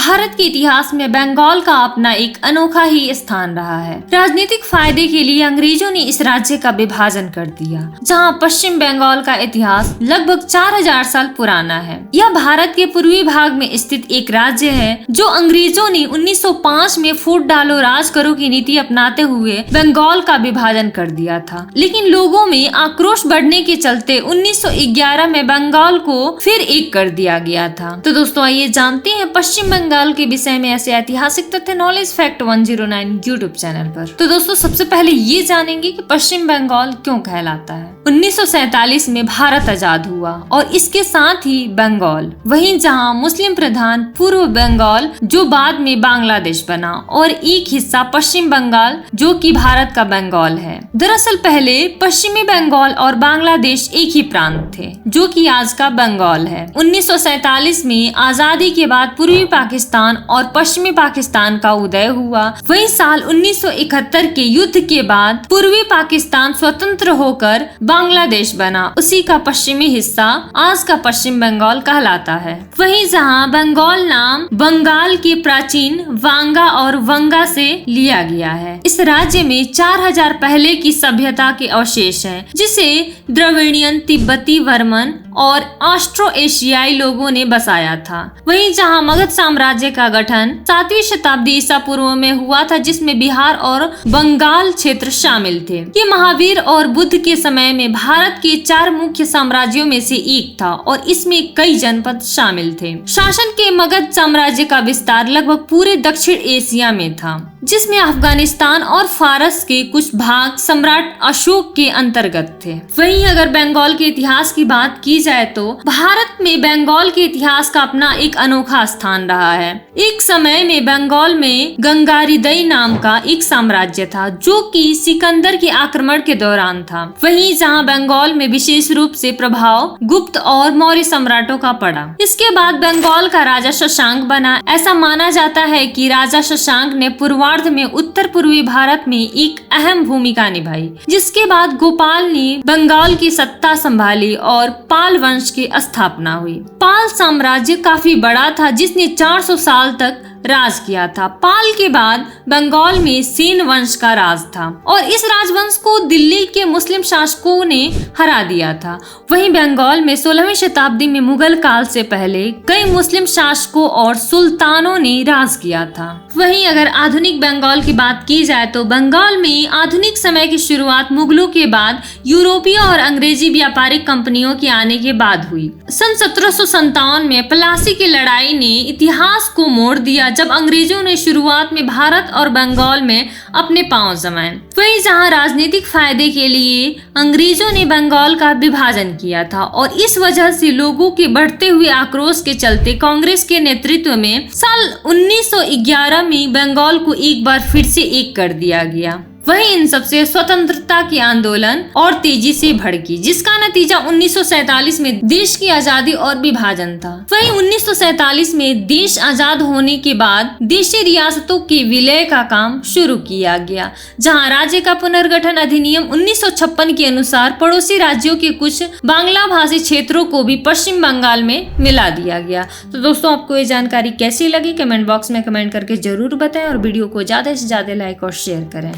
भारत के इतिहास में बंगाल का अपना एक अनोखा ही स्थान रहा है। राजनीतिक फायदे के लिए अंग्रेजों ने इस राज्य का विभाजन कर दिया, जहां पश्चिम बंगाल का इतिहास लगभग 4000 साल पुराना है। यह भारत के पूर्वी भाग में स्थित एक राज्य है जो अंग्रेजों ने 1905 में फूट डालो राज करो की नीति अपनाते हुए बंगाल का विभाजन कर दिया था। लेकिन लोगों में आक्रोश बढ़ने के चलते 1911 में बंगाल को फिर एक कर दिया गया था। तो दोस्तों आइए जानते हैं पश्चिम बंगाल के विषय में ऐसे ऐतिहासिक तथ्य नॉलेज फैक्ट 109 यूट्यूब चैनल पर। तो दोस्तों सबसे पहले ये जानेंगे कि पश्चिम बंगाल क्यों कहलाता है। 1947 में भारत आजाद हुआ और इसके साथ ही बंगाल, वहीं जहां मुस्लिम प्रधान पूर्व बंगाल जो बाद में बांग्लादेश बना और एक हिस्सा पश्चिम बंगाल जो कि भारत का बंगाल है। दरअसल पहले पश्चिमी बंगाल और बांग्लादेश एक ही प्रांत थे जो कि आज का बंगाल है। 1947 में आजादी के बाद पूर्वी पाकिस्तान और पश्चिमी पाकिस्तान का उदय हुआ। वही साल 1971 के युद्ध के बाद पूर्वी पाकिस्तान स्वतंत्र होकर बांग्लादेश बना, उसी का पश्चिमी हिस्सा आज का पश्चिम बंगाल कहलाता है। वहीं जहां बंगाल नाम बंगाल के प्राचीन वांगा और वंगा से लिया गया है। इस राज्य में 4000 पहले की सभ्यता के अवशेष हैं, जिसे द्रविड़ियन, तिब्बती, वर्मन और ऑस्ट्रो एशियाई लोगों ने बसाया था। वहीं जहां मगध साम्राज्य का गठन 7वीं शताब्दी ईसा पूर्व में हुआ था, जिसमें बिहार और बंगाल क्षेत्र शामिल थे। ये महावीर और बुद्ध के समय में भारत के 4 मुख्य साम्राज्यों में से एक था और इसमें कई जनपद शामिल थे। शासन के मगध साम्राज्य का विस्तार लगभग पूरे दक्षिण एशिया में था, जिसमें अफगानिस्तान और फारस के कुछ भाग सम्राट अशोक के अंतर्गत थे। वहीं अगर बंगाल के इतिहास की बात की जाए तो भारत में बंगाल के इतिहास का अपना एक अनोखा स्थान रहा है। एक समय में बंगाल में गंगारीदई नाम का एक साम्राज्य था जो कि सिकंदर के आक्रमण के दौरान था। वहीं जहां बंगाल में विशेष रूप से प्रभाव गुप्त और मौर्य सम्राटों का पड़ा। इसके बाद बंगाल का राजा शशांक बना। ऐसा माना जाता है कि राजा शशांक ने पूर्वार्ध में उत्तर पूर्वी भारत में एक अहम भूमिका निभाई, जिसके बाद गोपाल ने बंगाल की सत्ता संभाली और पाल वंश की स्थापना हुई। पाल साम्राज्य काफी बड़ा था, जिसने 400 साल तक राज किया था। पाल के बाद बंगाल में सेन वंश का राज था और इस राजवंश को दिल्ली के मुस्लिम शासकों ने हरा दिया था। वहीं बंगाल में 16वीं शताब्दी में मुगल काल से पहले कई मुस्लिम शासकों और सुल्तानों ने राज किया था। वहीं अगर आधुनिक बंगाल की बात की जाए तो बंगाल में आधुनिक समय की शुरुआत मुगलों के बाद यूरोपीय और अंग्रेजी व्यापारिक कंपनियों के आने के बाद हुई। सन 1757 में प्लासी की लड़ाई ने इतिहास को मोड़ दिया, जब अंग्रेजों ने शुरुआत में भारत और बंगाल में अपने पांव जमाए। वहीं जहां राजनीतिक फायदे के लिए अंग्रेजों ने बंगाल का विभाजन किया था और इस वजह से लोगों के बढ़ते हुए आक्रोश के चलते कांग्रेस के नेतृत्व में साल 1911 में बंगाल को एक बार फिर से एक कर दिया गया। वहीं इन सबसे स्वतंत्रता के आंदोलन और तेजी से भड़की, जिसका नतीजा 1947 में देश की आजादी और विभाजन था। वहीं 1947 में देश आजाद होने के बाद देशी रियासतों के विलय का काम शुरू किया गया, जहां राज्य का पुनर्गठन अधिनियम 1956 के अनुसार पड़ोसी राज्यों के कुछ बांग्ला भाषी क्षेत्रों को भी पश्चिम बंगाल में मिला दिया गया। तो दोस्तों आपको ये जानकारी कैसी लगी कमेंट बॉक्स में कमेंट करके जरूर बताएं और वीडियो को ज्यादा से ज्यादा लाइक और शेयर करें।